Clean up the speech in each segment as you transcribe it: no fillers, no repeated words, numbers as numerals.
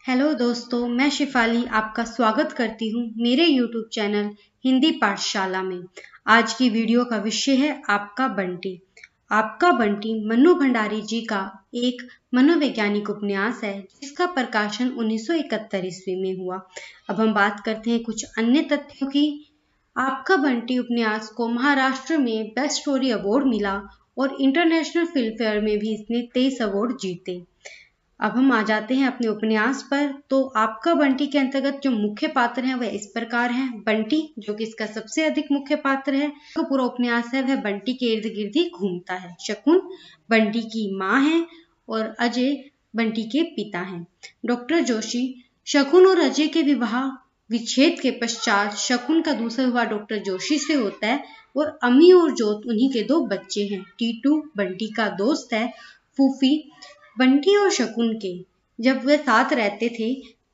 Hello दोस्तों, मैं शिफाली आपका स्वागत करती हूँ मेरे YouTube चैनल हिंदी पाठशाला में। आज की वीडियो का विषय है आपका बंटी। आपका बंटी मन्नू भंडारी जी का एक मनोवैज्ञानिक उपन्यास है जिसका प्रकाशन 1971 ईस्वी में हुआ। अब हम बात करते हैं कुछ अन्य तथ्यों की। आपका बंटी उपन्यास को महाराष्ट्र में बेस्ट स्टोरी अवार्ड मिला और इंटरनेशनल फिल्म फेयर में भी इसने 23 अवार्ड जीते। अब हम आ जाते हैं अपने उपन्यास पर। तो आपका बंटी के अंतर्गत जो मुख्य पात्र हैं वह इस प्रकार हैं। बंटी, जो कि इसका सबसे अधिक मुख्य पात्र है, तो पूरा उपन्यास है वह बंटी के इर्द गिर्द ही घूमता है। शकुन बंटी की माँ है और अजय बंटी के पिता हैं। डॉक्टर जोशी, शकुन और अजय के विवाह विच्छेद के पश्चात शकुन का दूसरा विवाह डॉक्टर जोशी से होता है और अमी और जोत उन्हीं के दो बच्चे हैं। टीटू बंटी का दोस्त है। फूफी, बंटी और शकुन के जब वे साथ रहते थे,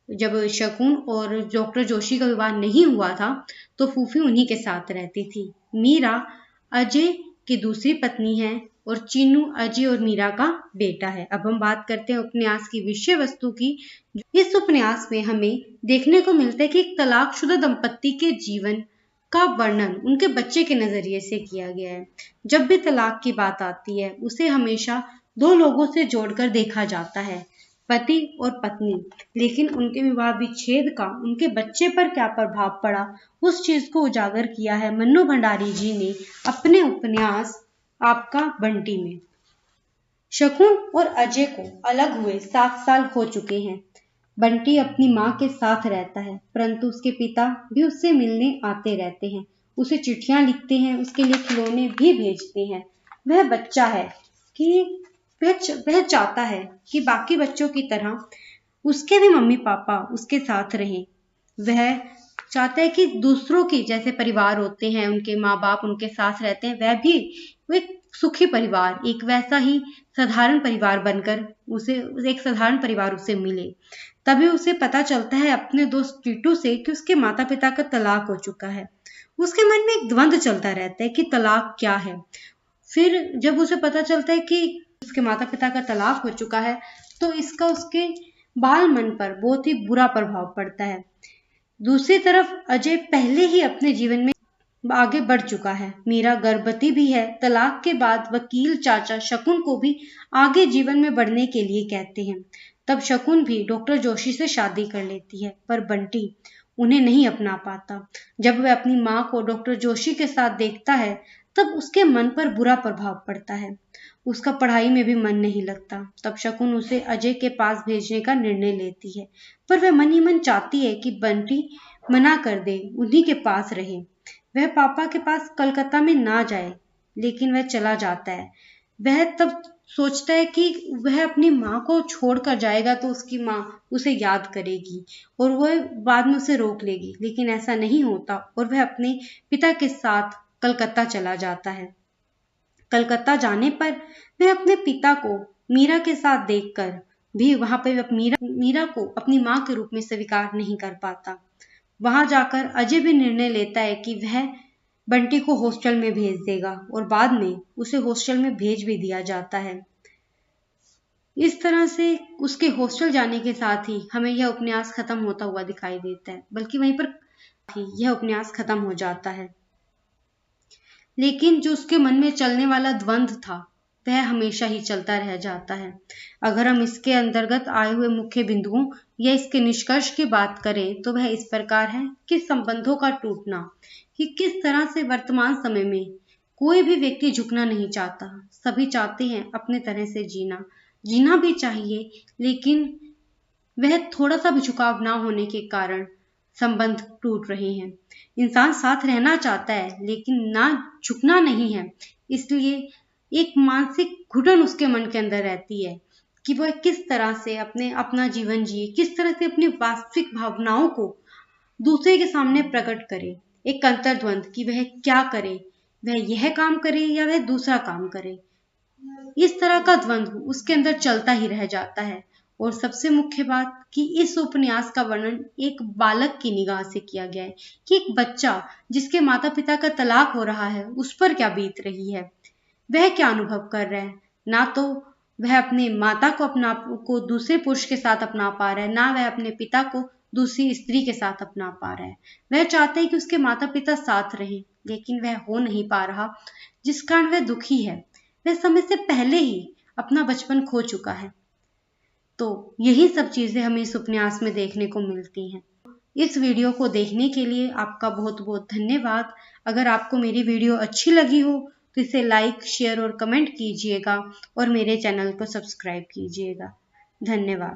जब शकुन और डॉक्टर जोशी का विवाह नहीं हुआ था तो फूफी उन्हीं के साथ रहती थी। मीरा अजय की दूसरी पत्नी है और चीनू अजय और मीरा का बेटा है। अब हम बात करते हैं उपन्यास की विषय वस्तु की। इस उपन्यास में हमें देखने को मिलता है कि एक तलाकशुदा दंपत्ति के जीवन का वर्णन उनके बच्चे के नजरिए से किया गया है। जब भी तलाक की बात आती है उसे हमेशा दो लोगों से जोड़कर देखा जाता है, पति और पत्नी, लेकिन उनके विवाह विच्छेद का उनके बच्चे पर क्या प्रभाव पड़ा उस चीज को उजागर किया है मन्नू भंडारी जी ने अपने उपन्यास आपका बंटी में। शकुन और अजय को अलग हुए 7 साल हो चुके हैं। बंटी अपनी माँ के साथ रहता है, परंतु उसके पिता भी उससे मिलने आते रहते हैं, उसे चिट्ठियां लिखते हैं, उसके लिए खिलौने भी भेजते हैं। वह बच्चा है कि वह चाहता है कि बाकी बच्चों की तरह उसके भी मम्मी पापा उसके साथ रहें। वह चाहता है कि दूसरों की जैसे परिवार होते हैं, उनके माँ बाप उनके साथ रहते हैं, वह भी वो एक सुखी परिवार, एक वैसा ही साधारण परिवार बनकर उसे एक साधारण परिवार उसे मिले। तभी उसे पता चलता है अपने दोस्त टीटू से कि उसके माता पिता का तलाक हो चुका है। उसके मन में एक द्वंद्व चलता रहता है कि तलाक क्या है। फिर जब उसे पता चलता है कि उसके माता पिता का तलाक हो चुका है तो इसका उसके बाल मन पर बहुत ही बुरा प्रभाव पड़ता है। दूसरी तरफ अजय पहले ही अपने जीवन में आगे बढ़ चुका है। मीरा गर्भवती भी है। तलाक के बाद वकील चाचा शकुन को भी आगे जीवन में बढ़ने के लिए कहते हैं। तब शकुन भी डॉक्टर जोशी से शादी कर लेती है, पर बंटी उन्हें नहीं अपना पाता। जब वह अपनी माँ को डॉक्टर जोशी के साथ देखता है तब उसके मन पर बुरा प्रभाव पड़ता है। उसका पढ़ाई में भी मन नहीं लगता। तब शकुन उसे अजय के पास भेजने का निर्णय लेती है, पर वह मन ही मन चाहती है कि बंटी मना कर दे, उन्हीं के पास रहे। वह पापा के पास कलकत्ता में ना जाए, लेकिन वह चला जाता है। वह तब सोचता है कि वह अपनी माँ को छोड़कर जाएगा तो उसकी माँ उसे याद करेगी और वह बाद में उसे रोक लेगी, लेकिन ऐसा नहीं होता और वह अपने पिता के साथ कलकत्ता चला जाता है। कलकत्ता जाने पर वह अपने पिता को मीरा के साथ देखकर भी वहां पर मीरा को अपनी माँ के रूप में स्वीकार नहीं कर पाता। वहां जाकर अजय भी निर्णय लेता है कि वह बंटी को हॉस्टल में भेज देगा और बाद में उसे हॉस्टल में भेज भी दिया जाता है। इस तरह से उसके हॉस्टल जाने के साथ ही हमें यह उपन्यास खत्म होता हुआ दिखाई देता है, बल्कि वहीं पर यह उपन्यास खत्म हो जाता है। लेकिन जो उसके मन में चलने वाला द्वंद्व था वह हमेशा ही चलता रह जाता है। अगर हम इसके अंतर्गत आए हुए मुख्य बिंदुओं या इसके निष्कर्ष की बात करें तो वह इस प्रकार है कि संबंधों का टूटना, कि किस तरह से वर्तमान समय में कोई भी व्यक्ति झुकना नहीं चाहता। सभी चाहते हैं अपने तरह से जीना भी चाहिए, लेकिन वह थोड़ा सा भी झुकाव ना होने के कारण संबंध टूट रहे हैं। इंसान साथ रहना चाहता है लेकिन ना झुकना नहीं है, इसलिए एक मानसिक घुटन उसके मन के अंदर रहती है कि वह किस तरह से अपना जीवन जिए, किस तरह से अपनी वास्तविक भावनाओं को दूसरे के सामने प्रकट करे। एक अंतर्द्वंद कि वह क्या करे, वह यह काम करे या वह दूसरा काम करे। इस तरह का द्वंद्व उसके अंदर चलता ही रह जाता है। और सबसे मुख्य बात कि इस उपन्यास का वर्णन एक बालक की निगाह से किया गया है कि एक बच्चा जिसके माता पिता का तलाक हो रहा है उस पर क्या बीत रही है, वह क्या अनुभव कर रहा है। ना तो वह अपने माता को दूसरे पुरुष के साथ अपना पा रहा है, ना वह अपने पिता को दूसरी स्त्री के साथ अपना पा रहा है। वह चाहता है कि उसके माता पिता साथ रहें, लेकिन वह हो नहीं पा रहा, जिस कारण वह दुखी है। वह समय से पहले ही अपना बचपन खो चुका है। तो यही सब चीजें हमें इस उपन्यास में देखने को मिलती हैं। इस वीडियो को देखने के लिए आपका बहुत बहुत धन्यवाद। अगर आपको मेरी वीडियो अच्छी लगी हो तो इसे लाइक, शेयर और कमेंट कीजिएगा और मेरे चैनल को सब्सक्राइब कीजिएगा। धन्यवाद।